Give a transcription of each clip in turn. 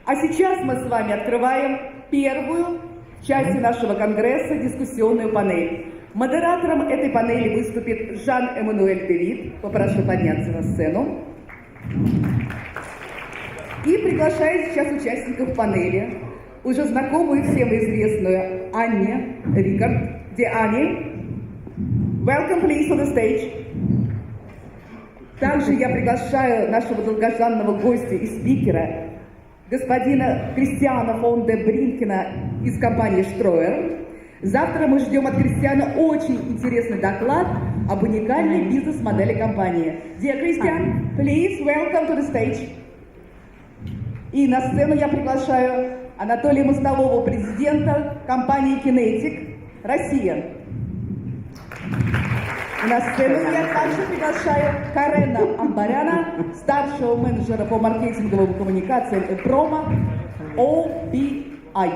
А сейчас мы с вами открываем первую часть нашего конгресса «Дискуссионную панель». Модератором этой панели выступит Жан-Эммануэль Витт. Попрошу подняться на сцену. И приглашаю сейчас участников панели, уже знакомую всем известную Rickard. Welcome, please, to the stage. Также я приглашаю нашего долгожданного гостя и спикера, господина Кристиана фон де Бринкена из компании Stroer. Завтра мы ждем от Кристиана очень интересный доклад об уникальной бизнес-модели компании. Dear Christian, please welcome to the stage. И на сцену я приглашаю Анатолия Мостового, президента компании Kinetic, Россия. И на сцену я также приглашаю Карена Амбаряна, старшего менеджера по маркетинговым коммуникациям и промо OBI.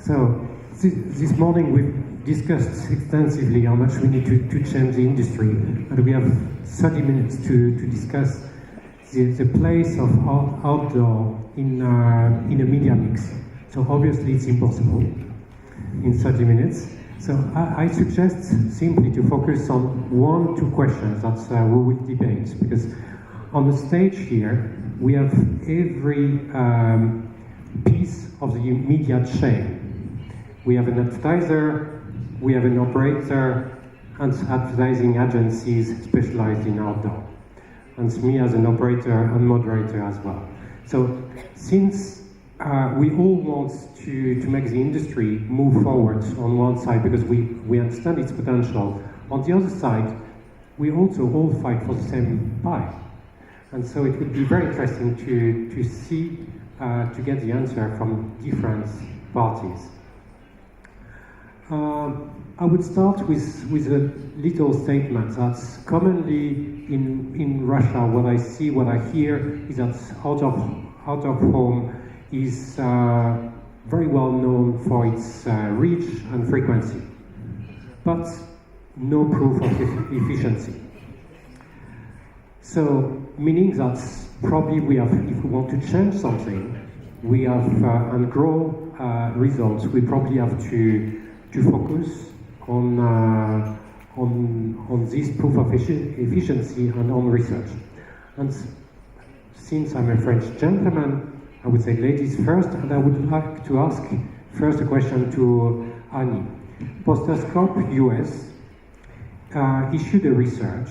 So, this morning we've discussed extensively how much we need to change the industry, and we have 30 minutes to discuss the place of outdoor in a media mix. So obviously it's impossible in 30 minutes. So I suggest simply to focus on 1-2 questions that we will debate, because on the stage here we have every piece of the media chain. We have an advertiser, we have an operator, and advertising agencies specialized in outdoor. And me as an operator and moderator as well. So since we all want to make the industry move forward on one side because we understand its potential, on the other side, we also all fight for the same pie. And so it would be very interesting to see, to get the answer from different parties. I would start with a little statement that's commonly in Russia. What I see, what I hear is that out of home is very well known for its reach and frequency, but no proof of efficiency. So, meaning that probably we have, if we want to change something, we have and grow results, we probably have to focus on this proof of efficiency and on research. And since I'm a French gentleman, I would say ladies first, and I would like to ask first a question to Annie. Posterscope US issued a research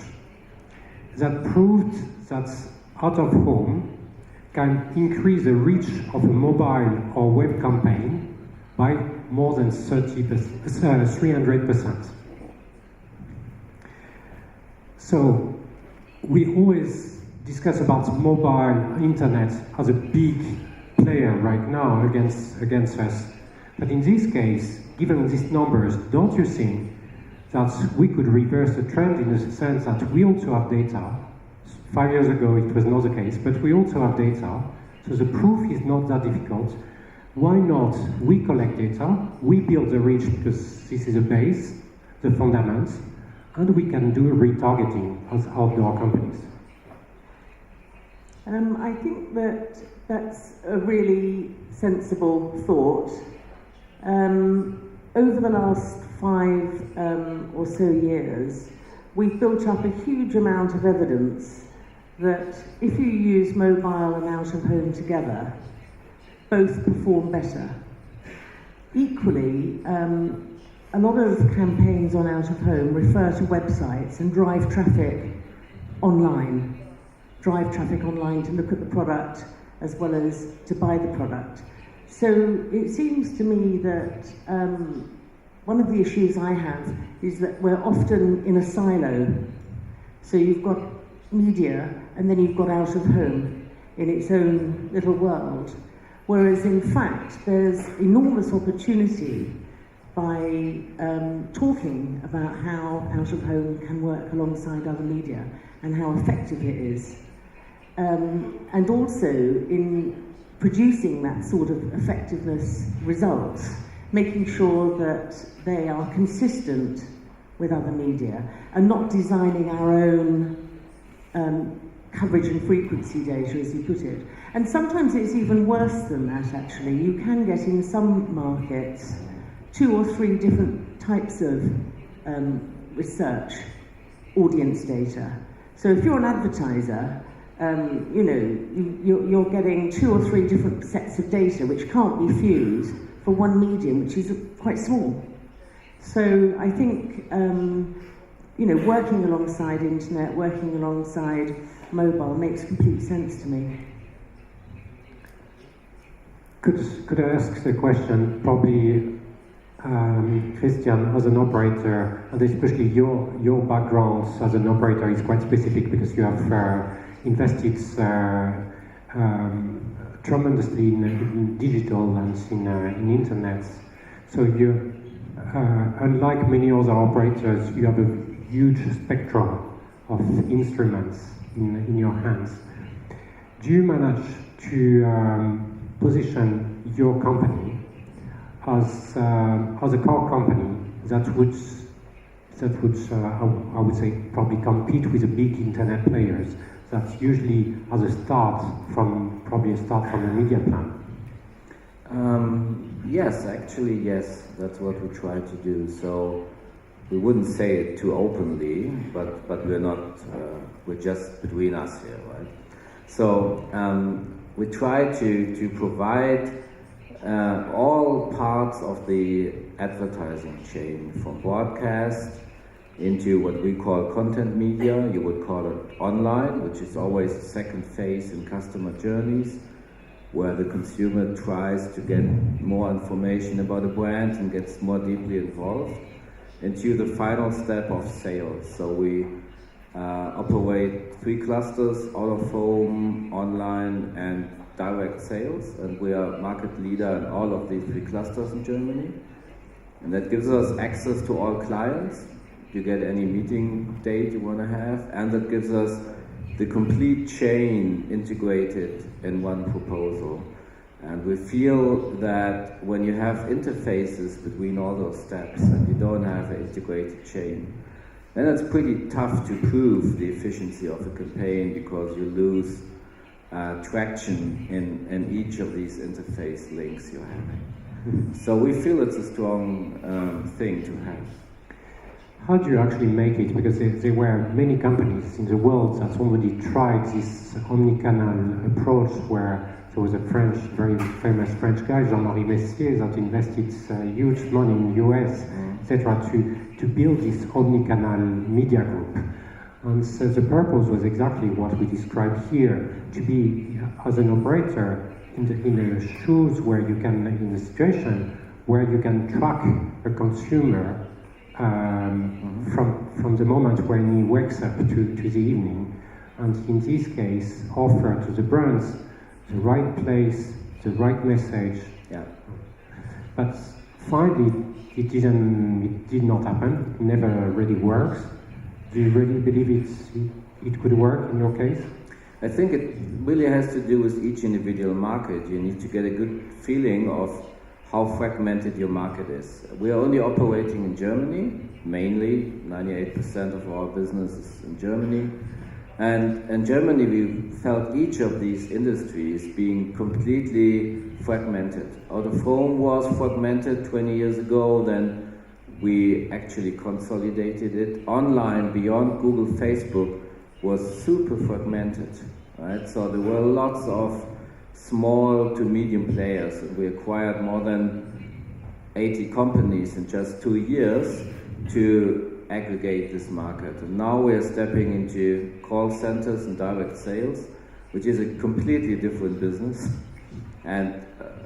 that proved that out of home can increase the reach of a mobile or web campaign by more than 300%. So we always discuss about mobile internet as a big player right now against us. But in this case, given these numbers, don't you think that we could reverse the trend in the sense that we also have data? 5 years ago it was not the case, but we also have data, so the proof is not that difficult. Why not we collect data, we build the reach because this is a base, the fundamentals, and we can do retargeting as outdoor companies? I think that's a really sensible thought. Over the last 5 or so years, we've built up a huge amount of evidence that if you use mobile and out of home together, both perform better. Equally, a lot of campaigns on out of home refer to websites and drive traffic online. Drive traffic online to look at the product as well as to buy the product. So it seems to me that one of the issues I have is that we're often in a silo. So you've got media and then you've got out of home in its own little world. Whereas in fact, there's enormous opportunity by talking about how out of home can work alongside other media and how effective it is. And also in producing that sort of effectiveness results, making sure that they are consistent with other media and not designing our own coverage and frequency data, as you put it. And sometimes it's even worse than that, actually. You can get in some markets 2 or 3 different types of research audience data. So if you're an advertiser, you're getting 2 or 3 different sets of data which can't be fused for one medium, which is quite small. So I think working alongside internet, working alongside mobile makes complete sense to me. Could I ask the question? Probably, Christian, as an operator, and especially your background as an operator is quite specific because you have invested tremendously in digital and in internet. So you, unlike many other operators, you have a huge spectrum of instruments in your hands. Do you manage to position your company as a core company that would I would say probably compete with the big internet players that usually has a start from a media plan? Yes, actually, yes. That's what we try to do. So we wouldn't say it too openly, but we're not. We're just between us here, right? So we try to provide all parts of the advertising chain, from broadcast into what we call content media. You would call it online, which is always the second phase in customer journeys, where the consumer tries to get more information about a brand and gets more deeply involved, into the final step of sales. So we operate 3 clusters: out-of-home, online, and direct sales, and we are market leader in all of these 3 clusters in Germany. And that gives us access to all clients. You get any meeting date you want to have, and that gives us the complete chain integrated in one proposal. And we feel that when you have interfaces between all those steps and you don't have an integrated chain, then it's pretty tough to prove the efficiency of a campaign, because you lose traction in each of these interface links you're having. So we feel it's a strong thing to have. How do you actually make it? Because there were many companies in the world that already tried this omnicanal approach, where there was a very famous French guy, Jean-Marie Messier, that invested huge money in the US, etc., to build this omnicanal media group. And so the purpose was exactly what we described here, to be, as an operator, in the shoes where you can, in a situation where you can track a consumer from the moment when he wakes up to the evening, and in this case offer to the brands the right place, the right message. Yeah. But finally it did not happen. It never really works. Do you really believe it could work in your case? I think it really has to do with each individual market. You need to get a good feeling of how fragmented your market is. We are only operating in Germany, mainly. 98% of our business is in Germany. And in Germany, we felt each of these industries being completely fragmented. Out-of-home was fragmented 20 years ago, then we actually consolidated it. Online, beyond Google, Facebook, was super fragmented, right? So there were lots of small to medium players, and we acquired more than 80 companies in just 2 years to aggregate this market. And now we are stepping into call centers and direct sales, which is a completely different business and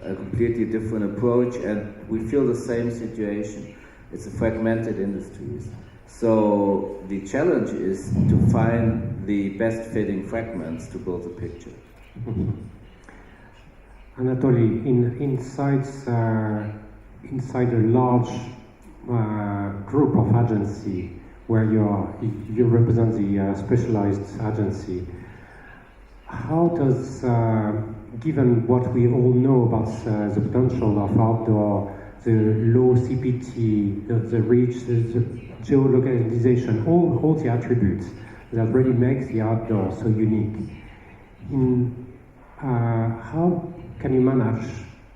a completely different approach, and we feel the same situation. It's a fragmented industry. So the challenge is to find the best fitting fragments to build a picture. Anatoly, inside a large group of agency where you represent the specialized agency, how does, given what we all know about the potential of outdoor the low CPT, the reach, the geolocalization, all the attributes that really makes the outdoor so unique. How can you manage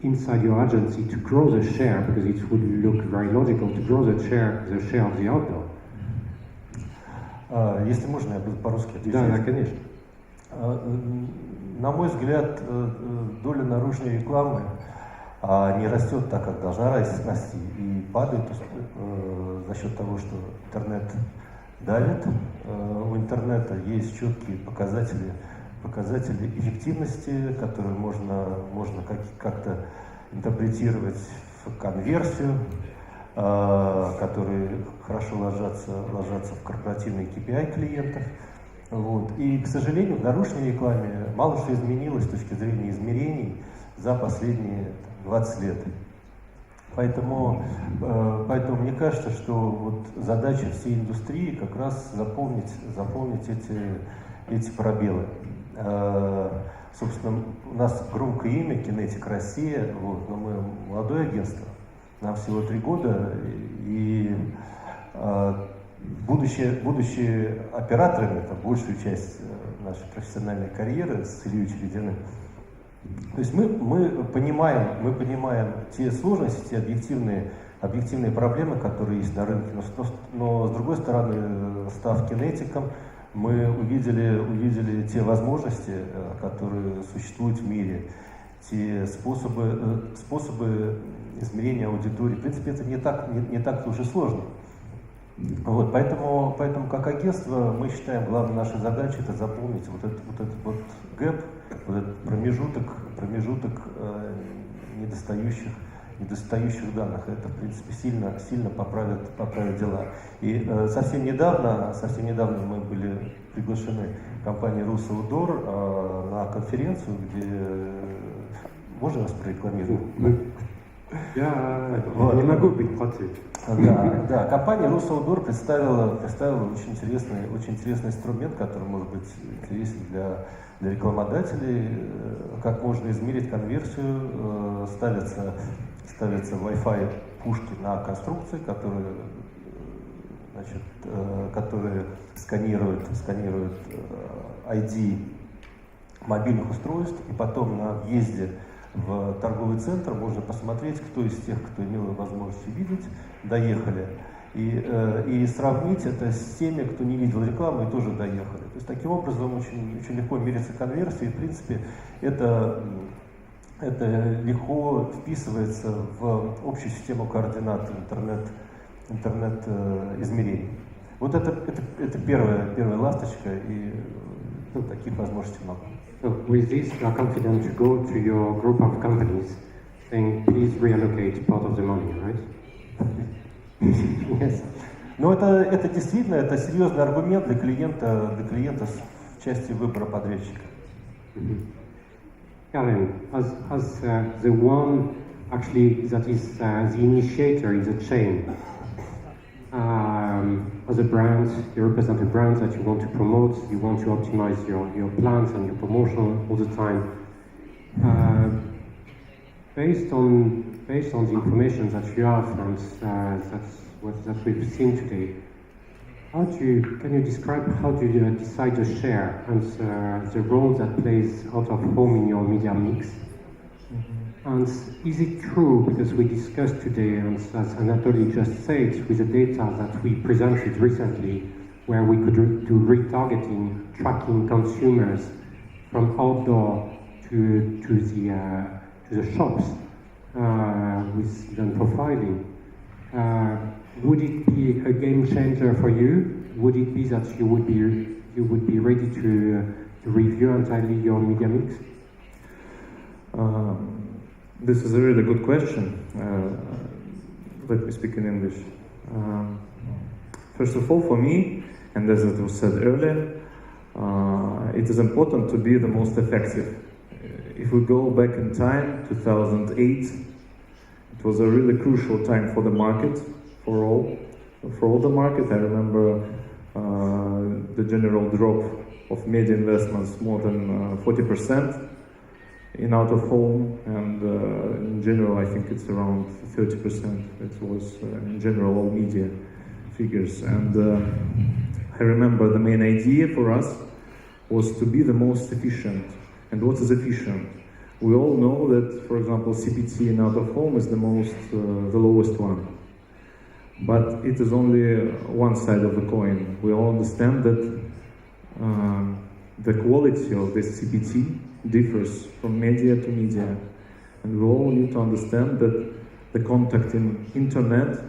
inside your agency to grow the share, because it would look very logical to grow the share of the outdoor? Если можно, я буду по-русски отвечать. Да, конечно. На мой взгляд, доля наружной рекламы не растет так, как должна расти, и падает за счет того, что интернет давит. У интернета есть четкие показатели эффективности, которые можно как-то интерпретировать в конверсию, которые хорошо ложатся в корпоративные KPI клиентов. Вот. И, к сожалению, в наружной рекламе мало что изменилось с точки зрения измерений за последние 20 лет. Поэтому мне кажется, что вот задача всей индустрии как раз заполнить эти пробелы. Собственно, у нас громкое имя Kinetic Россия, вот, но мы молодое агентство, нам всего 3 года, и будучи операторами, это большую часть нашей профессиональной карьеры с Ильей Черединым, то есть мы понимаем те сложности, те объективные проблемы, которые есть на рынке, но с другой стороны, став кинетиком, мы увидели те возможности, которые существуют в мире, те способы измерения аудитории. В принципе, это не так уже сложно. Вот, поэтому как агентство мы считаем, главной нашей задачей это заполнить вот этот гэп, вот этот промежуток недостающих данных. Это, в принципе, сильно поправит дела. И совсем недавно мы были приглашены компанией Russ на конференцию, где можно вас прорекламировать? Я не могу быть против. Да, компания Russ представила очень интересный инструмент, который может быть интересен для рекламодателей. Как можно измерить конверсию, ставятся Wi-Fi пушки на конструкции, которые сканируют ID мобильных устройств, и потом на въезде в торговый центр можно посмотреть, кто из тех, кто имел возможность видеть, доехали, и сравнить это с теми, кто не видел рекламы и тоже доехали. То есть таким образом очень легко меряется конверсия, и в принципе это легко вписывается в общую систему координат интернет измерений. Вот это первая ласточка, и таких возможностей много. So with this, you are confident to go to your group of companies saying, please reallocate part of the money, right? Yes. Но это действительно серьезный аргумент для клиента в части выбора подрядчика. Karen, as the one actually that is the initiator in the chain, as a brand, you represent a brand that you want to promote, you want to optimize your plans and your promotion all the time. Based on the information that you have, and that we've seen today, can you describe how do you decide the share and the role that plays out of home in your media mix? And is it true, because we discussed today, and as Anatolий just said, with the data that we presented recently, where we could do retargeting, tracking consumers from outdoor to the shops with even profiling, would it be a game changer for you? Would it be that you would be ready to review entirely your media mix? This is a really good question. Let me speak in English. First of all, for me, and as it was said earlier, it is important to be the most effective. If we go back in time, 2008, it was a really crucial time for the market, for all the market. I remember the general drop of media investments more than 40% in out of home, and in general I think it's around 30%. It was in general all media figures. And I remember the main idea for us was to be the most efficient. And what is efficient? We all know that, for example, CPT in out of home is the lowest one. But it is only one side of the coin. We all understand that the quality of this CPT differs from media to media. And we all need to understand that the contact in internet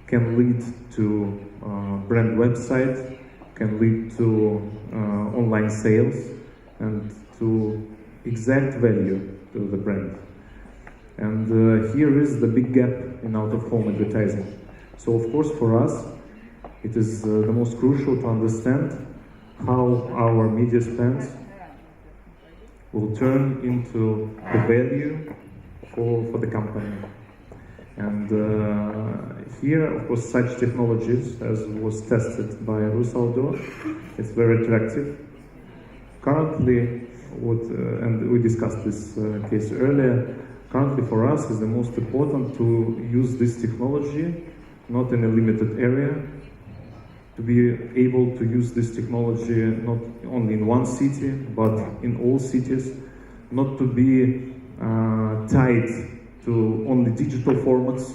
can lead to brand website, can lead to online sales, and to exact value to the brand. And here is the big gap in out-of-home advertising. So of course for us, it is the most crucial to understand how our media spends will turn into the value for the company. And here, of course, such technologies as was tested by Russ outdoor, it's very attractive. Currently, and we discussed this case earlier, currently for us is the most important to use this technology not in a limited area, to be able to use this technology not only in one city, but in all cities, not to be tied to only digital formats.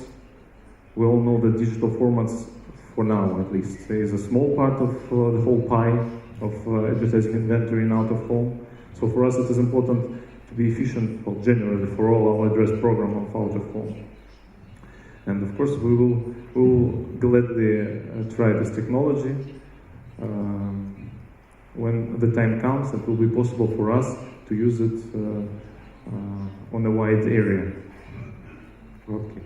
We all know that digital formats, for now at least, is a small part of the whole pie of advertising inventory in out of home. So for us it is important to be efficient, well, generally for all our address program of out of home. And of course we will gladly try this technology when the time comes. It will be possible for us to use it on a wide area. Okay.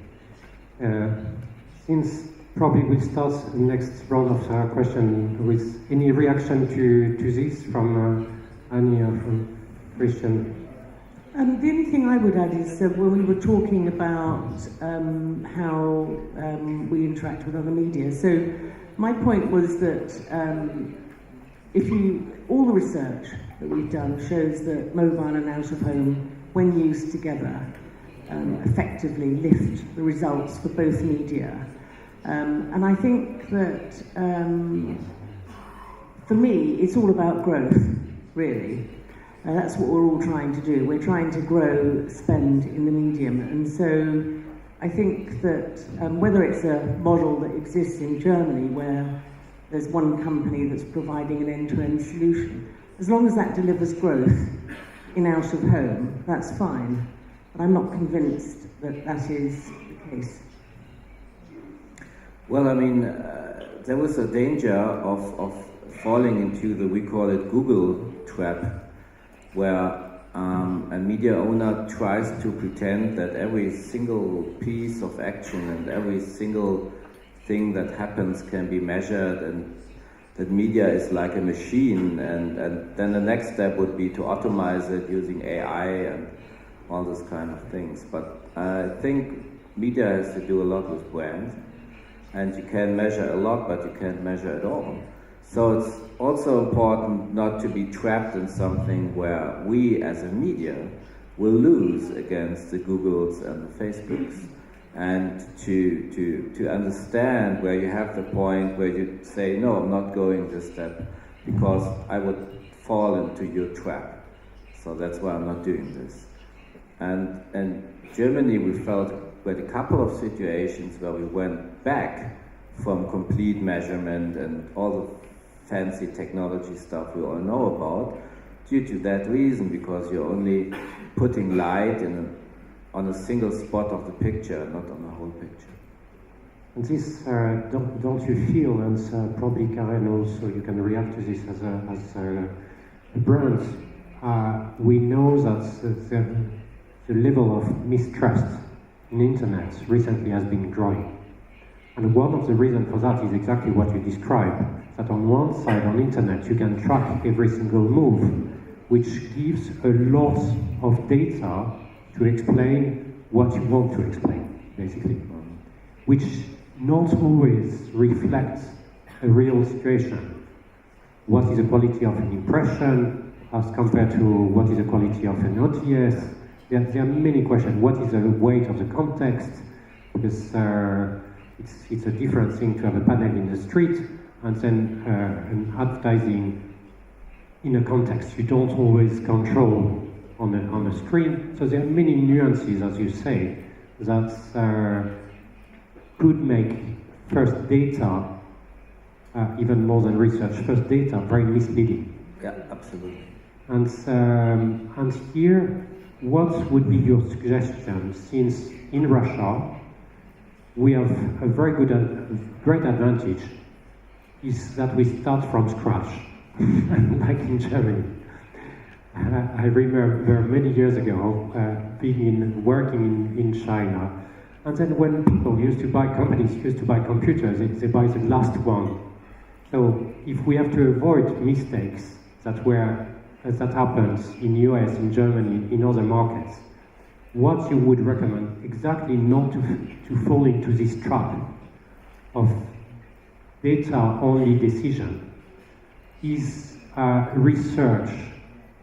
Since probably we'll start the next round of question with any reaction to this from Annie or from Christian. The only thing I would add is that when we were talking about how we interact with other media, so my point was that all the research that we've done shows that mobile and out of home, when used together, effectively lift the results for both media. And I think that for me, it's all about growth, really. That's what we're all trying to do. We're trying to grow spend in the medium. And so I think that whether it's a model that exists in Germany where there's one company that's providing an end-to-end solution, as long as that delivers growth in out of home, that's fine. But I'm not convinced that that is the case. Well, I mean, there was a danger of falling into we call it Google trap, where a media owner tries to pretend that every single piece of action and every single thing that happens can be measured, and that media is like a machine, and then the next step would be to automate it using AI and all those kind of things. But I think media has to do a lot with brand, and you can measure a lot, but you can't measure it all. So it's also important not to be trapped in something where we as a media will lose against the Googles and the Facebooks, and to understand where you have the point where you say, no, I'm not going this step because I would fall into your trap. So that's why I'm not doing this. And in Germany we felt with a couple of situations where we went back from complete measurement and all the fancy technology stuff we all know about, due to that reason, because you're only putting light on a single spot of the picture, not on the whole picture. And this, don't you feel, and probably Karen also, you can react to this as a brand, we know that the level of mistrust in internet recently has been growing. And one of the reasons for that is exactly what you described, that on one side, on internet, you can track every single move, which gives a lot of data to explain what you want to explain, basically, which not always reflects a real situation. What is the quality of an impression as compared to what is the quality of an ODS? there are many questions. What is the weight of the context? Because it's a different thing to have a panel in the street and then an advertising in a context you don't always control on a screen. So there are many nuances, as you say, that could make first data, even more than research, first data very misleading. Yeah, absolutely. And here, what would be your suggestion, since in Russia we have a very great advantage is that we start from scratch, like in Germany. I remember many years ago working in China, and then when companies used to buy computers, they buy the last one. So if we have to avoid mistakes that happens in US, in Germany, in other markets, what you would recommend exactly not to fall into this trap of data-only decision is research,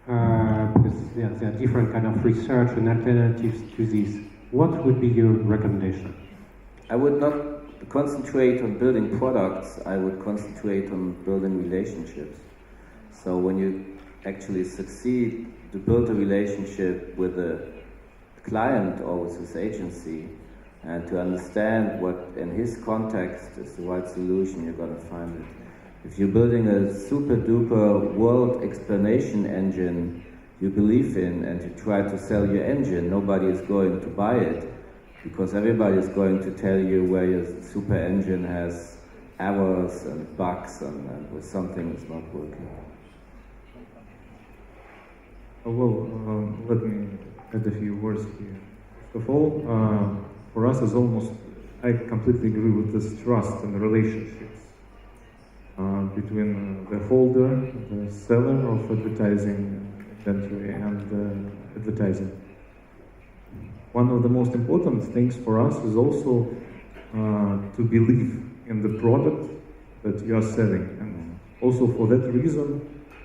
because there are different kind of research and alternatives to this. What would be your recommendation? I would not concentrate on building products, I would concentrate on building relationships. So when you actually succeed to build a relationship with a client or with his agency, and to understand what in his context is the right solution, you're going to find it. If you're building a super duper world explanation engine you believe in and you try to sell your engine, nobody is going to buy it, because everybody is going to tell you where your super engine has errors and bugs and where something is not working. Let me add a few words here. First of all, for us I completely agree with this trust and relationships between the holder, the seller of advertising inventory, and advertising. One of the most important things for us is also to believe in the product that you are selling, and also for that reason,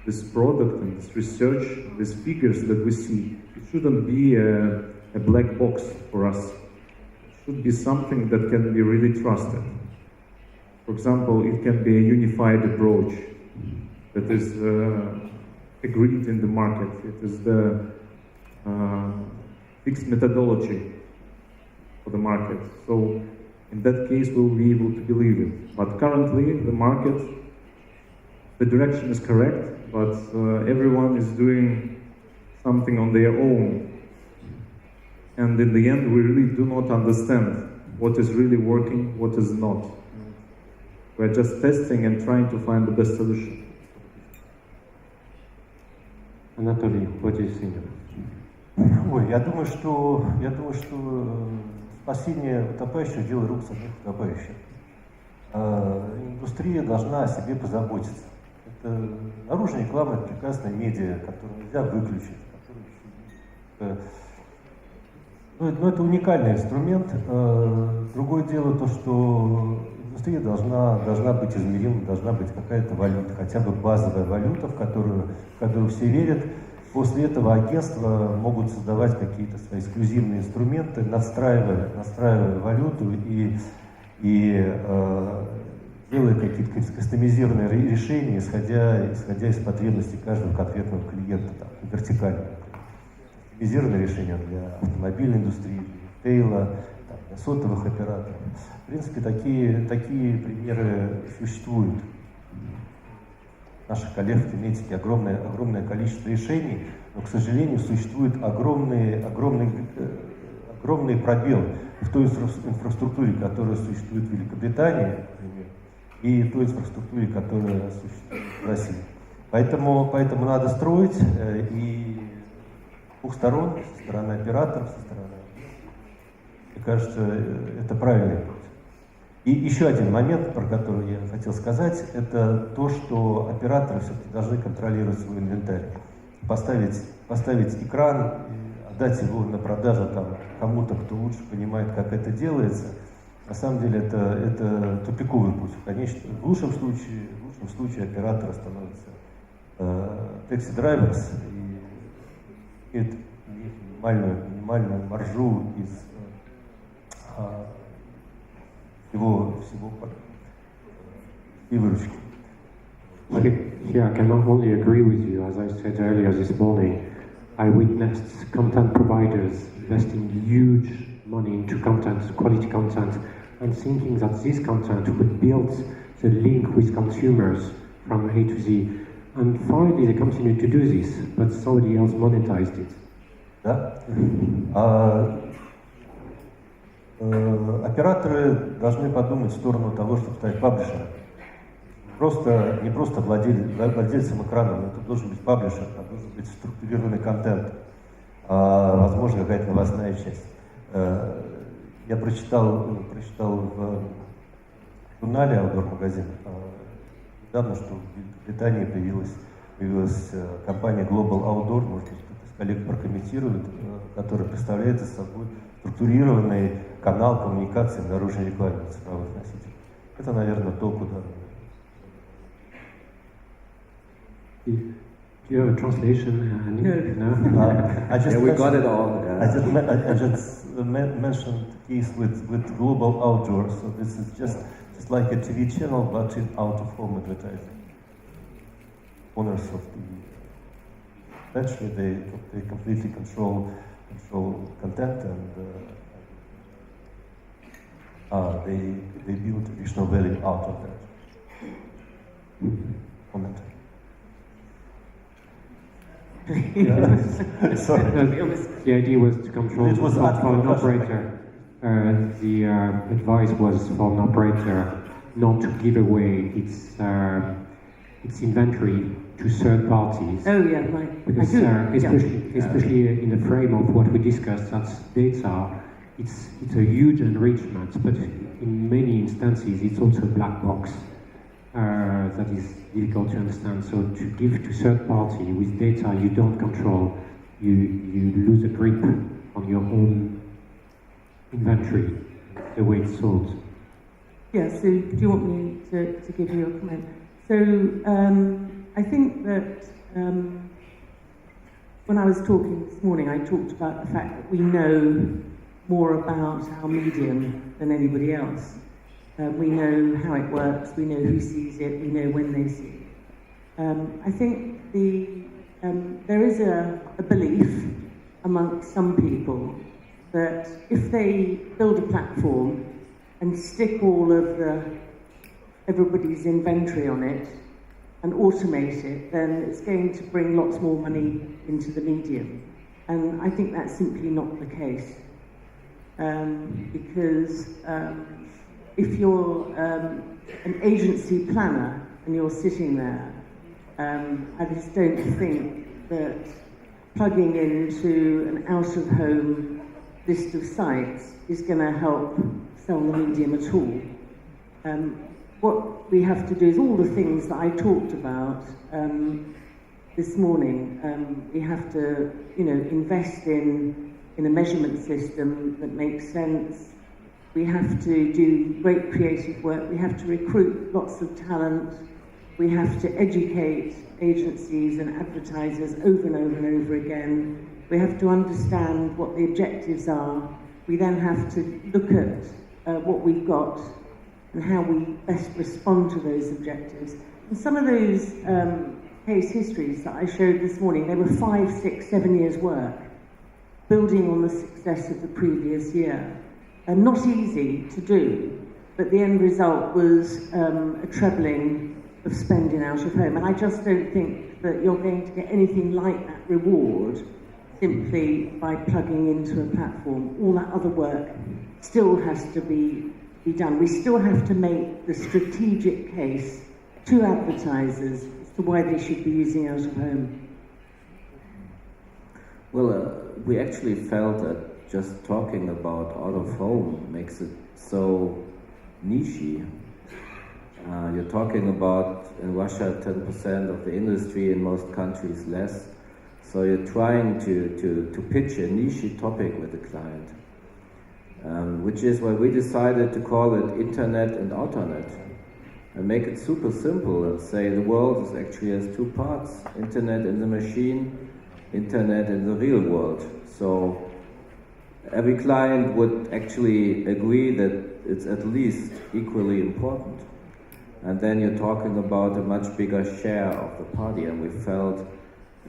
this product and this research, these figures that we see, it shouldn't be a black box for us. It should be something that can be really trusted. For example, it can be a unified approach that is agreed in the market. It is the fixed methodology for the market. So in that case, we'll be able to believe it. But currently, the market, the direction is correct, but everyone is doing something on their own. And in the end, we really do not understand what is really working, what is not. We're just testing and trying to find the best solution. Anatolий, what do you think? Я думаю, что спасение утопающих – дело рук самих утопающих. Индустрия должна о себе позаботиться. Наружная реклама – это прекрасная медиа, которую нельзя выключить. Но это уникальный инструмент. Другое дело то, что индустрия должна быть измерима, должна быть какая-то валюта, хотя бы базовая валюта, в которую все верят. После этого агентства могут создавать какие-то свои эксклюзивные инструменты, настраивая валюту и делая какие-то кастомизированные решения, исходя из потребностей каждого конкретного клиента, там, вертикально. Кастомизированные решения для автомобильной индустрии, для ритейла, для сотовых операторов. В принципе, такие примеры существуют. Наших коллег в Kinetic огромное количество решений, но, к сожалению, существует огромный пробел в той инфраструктуре, которая существует в Великобритании, например, и в той инфраструктуре, которая существует в России. Поэтому надо строить и с двух сторон, со стороны операторов, со стороны. Мне кажется, это правильный путь. И еще один момент, про который я хотел сказать, это то, что операторы все-таки должны контролировать свой инвентарь. Поставить экран, отдать его на продажу кому-то, кто лучше понимает, как это делается. На самом деле это тупиковый путь. Конечно, в лучшем случае операторы становятся taxi drivers, и это не минимальную маржу из всего и выручки. Here I can only agree with you. As I said earlier this morning, I witnessed content providers investing huge money into content, quality content, and thinking that this content would build the link with consumers from A to Z. And finally, they continued to do this, but somebody else monetized it. Да? Операторы должны подумать в сторону того, чтобы стать паблишером. Не просто владельцем экрана, но это должен быть паблишер, это должен быть структурированный контент, возможно, какая-то новостная часть. Я прочитал в журнале Outdoor магазин недавно, что в Британии появилась компания Global Outdoor, может быть, кто-то из коллег прокомментирует, которая представляет из собой структурированный канал коммуникации в наружной рекламе на цифровых носителях. Это, наверное, то, куда... Do you have a translation? No. We got it all. I just mentioned the case with Global Outdoor, so this is just like a TV channel, but in out-of-home advertising. Owners of the eventually they completely control content and they build additional value out of that. Comment. Sorry. The idea was to control It was for an operator. The advice was for an operator not to give away its inventory to third parties. Oh yeah, right. Because especially in the frame of what we discussed, that's data. It's a huge enrichment, but in many instances it's also a black box that is difficult to understand. So to give to third party with data you don't control, you lose a grip on your own inventory, the way it's sold. Yeah, so do you want me to give you a comment? So I think that when I was talking this morning, I talked about the fact that we know more about our medium than anybody else. We know how it works, we know who sees it, we know when they see it. I think there is a belief amongst some people that if they build a platform and stick all of everybody's inventory on it and automate it, then it's going to bring lots more money into the medium. And I think that's simply not the case. Because if you're an agency planner and you're sitting there, I just don't think that plugging into an out-of-home list of sites is going to help sell the medium at all. What we have to do is all the things that I talked about this morning. We have to, invest in a measurement system that makes sense. We have to do great creative work. We have to recruit lots of talent. We have to educate agencies and advertisers over and over and over again. We have to understand what the objectives are. We then have to look at what we've got and how we best respond to those objectives. And some of those case histories that I showed this morning, they were 5, 6, 7 years' work, building on the success of the previous year. And not easy to do, but the end result was a trebling of spending out of home. And I just don't think that you're going to get anything like that reward simply by plugging into a platform. All that other work still has to be done. We still have to make the strategic case to advertisers as to why they should be using out of home. Well, we actually felt that just talking about out of home makes it so niche. You're talking about in Russia 10% of the industry, in most countries less. So you're trying to pitch a niche topic with the client, which is why we decided to call it Internet and Alternet, and make it super simple and say the world is actually has two parts, Internet in the machine internet in the real world. So every client would actually agree that it's at least equally important. And then you're talking about a much bigger share of the party, and we felt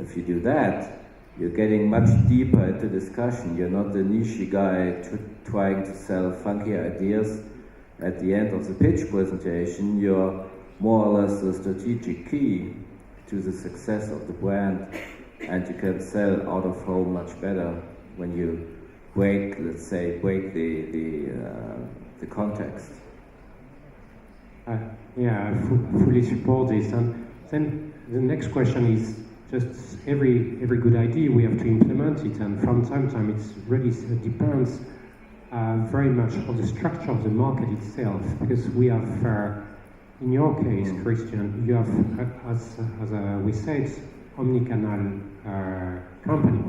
if you do that, you're getting much deeper into discussion. You're not the niche guy trying to sell funky ideas at the end of the pitch presentation. You're more or less the strategic key to the success of the brand, and you can sell out of home much better when you break the context. Yeah, I fully support this. And then the next question is just every good idea we have to implement it, and from time to time it really depends very much on the structure of the market itself, because we have, in your case, Christian, you have, as we said, omnicanal company.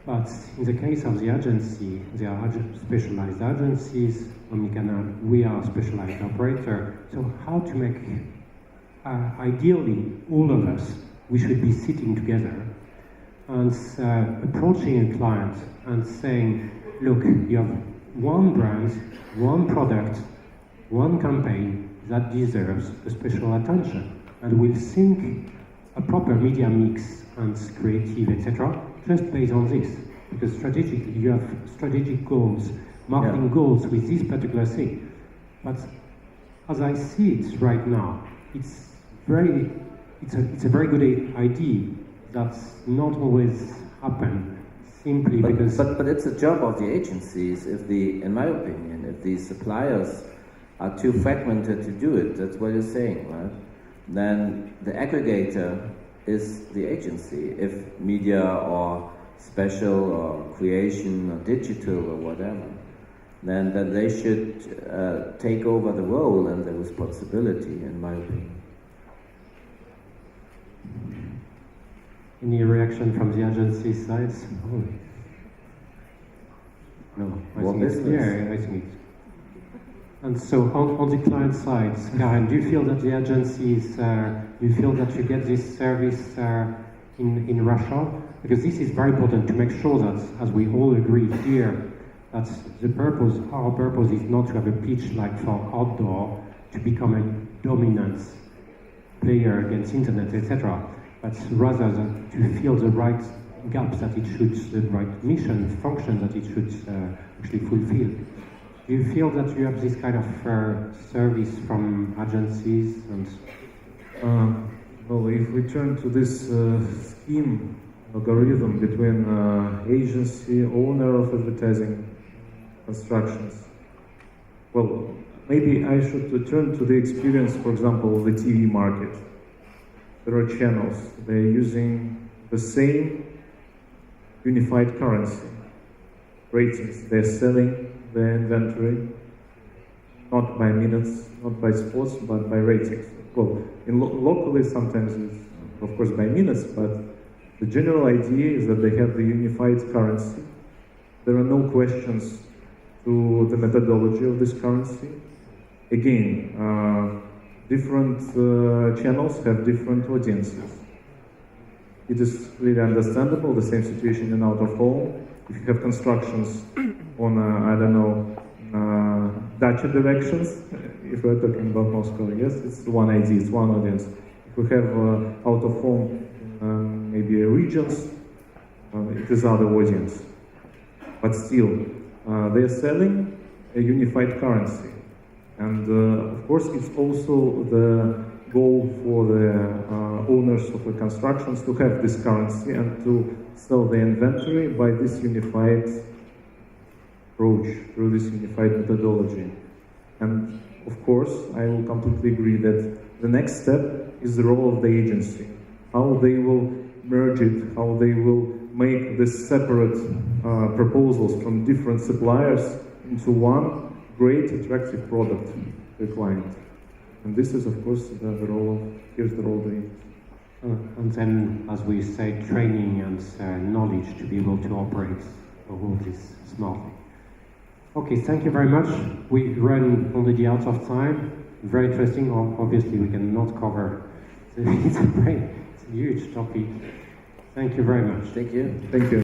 But in the case of the agency, there are specialized agencies, omnicanal, we are specialized operator. So how to make, ideally, all of us, we should be sitting together and approaching a client and saying, look, you have one brand, one product, one campaign that deserves a special attention, and we'll think a proper media mix and creative, etc., just based on this. Because strategically, you have strategic goals, marketing goals with this particular thing. But as I see it right now, it's a very good idea that's not always happen simply because. But it's a job of the agencies. In my opinion, if the suppliers are too fragmented to do it, that's what you're saying, right? Then the aggregator is the agency. If media or special or creation or digital or whatever, then they should take over the role and the responsibility, in my opinion. Any reaction from the agency side? Oh. No, I think it's. And so on the client side, Karen, do you feel that the agencies, you feel that you get this service in Russia? Because this is very important to make sure that, as we all agree here, that our purpose is not to have a pitch like for outdoor, to become a dominant player against internet, etc., but rather than to fill the right gaps that it should, the right mission, function that it should actually fulfill. Do you feel that you have this kind of service from agencies? And well, if we turn to this scheme algorithm between agency, owner of advertising constructions, well, maybe I should turn to the experience, for example, of the TV market. There are channels, they're using the same unified currency, ratings. They're selling their inventory, not by minutes, not by sports, but by ratings. Well, locally sometimes it's, of course, by minutes, but the general idea is that they have the unified currency. There are no questions to the methodology of this currency. Again, different channels have different audiences. It is really understandable, the same situation in out-of-home. If you have constructions on, dacha directions, if we're talking about Moscow, yes, it's one idea, it's one audience. If we have out-of-home, maybe regions, it is other audience. But still, they're selling a unified currency. And of course, it's also the goal for the owners of the constructions to have this currency and to sell the inventory by this unified approach, through this unified methodology. And of course, I will completely agree that the next step is the role of the agency, how they will merge it, how they will make this separate proposals from different suppliers into one great attractive product to the client. And this is, of course, the role of the agency. And then, as we say, training and knowledge to be able to operate all this smartly. Okay, thank you very much. We run already out of time. Very interesting. Obviously, we cannot cover. It's a huge topic. Thank you very much. Thank you. Thank you.